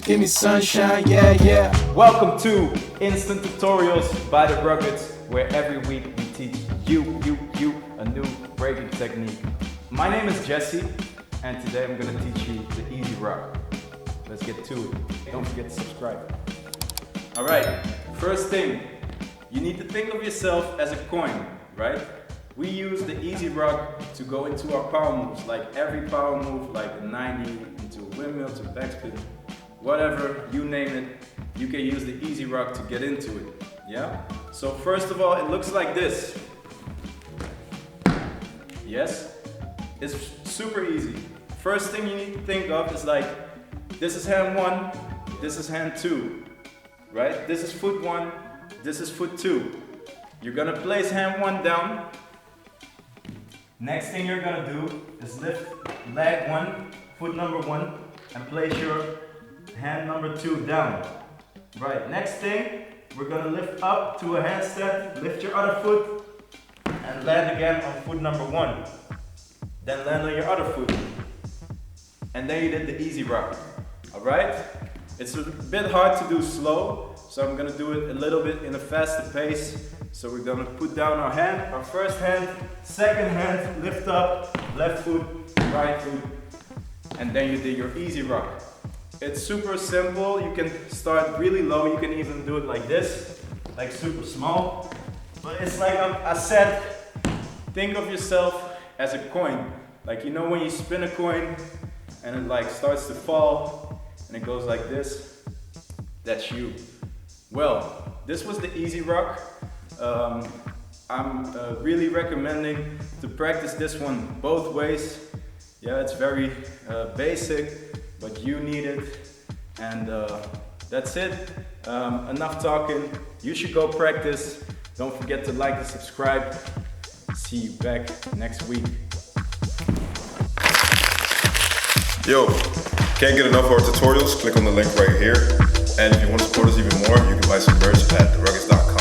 Give me sunshine, yeah, yeah. Welcome to Instant Tutorials by the Ruggeds, where every week we teach you a new breaking technique. My name is Jesse, and today I'm going to teach you the easy rock. Let's get to it. Don't forget to subscribe. Alright, first thing, you need to think of yourself as a coin, right? We use the easy rock to go into our power moves, like every power move, like a 90, into a windmill, to backspin, whatever, you name it, you can use the easy rock to get into it, yeah? So first of all, it looks like this. Yes? It's super easy. First thing you need to think of is like, this is hand 1, this is hand 2, right? This is foot 1, this is foot 2. You're gonna place hand 1 down. Next thing you're gonna do is lift leg 1, foot number 1, and place your hand number 2 down. Right, next thing, we're gonna lift up to a handstand, lift your other foot, and land again on foot number 1. Then land on your other foot. And then you did the easy rock. Alright? It's a bit hard to do slow, so I'm gonna do it a little bit in a faster pace. So we're gonna put down our hand, our first hand, second hand, lift up, left foot, right foot, and then you did your easy rock. It's super simple. You can start really low. You can even do it like this, like super small. But it's like I said, think of yourself as a coin. Like, you know when you spin a coin and it like starts to fall and it goes like this? That's you. Well, this was the easy rock. I'm really recommending to practice this one both ways. Yeah, it's very basic, but you need it. And that's it. Enough talking. You should go practice. Don't forget to like and subscribe. See you back next week. Yo, can't get enough of our tutorials? Click on the link right here. And if you want to support us even more, you can buy some merch at theruggeds.com.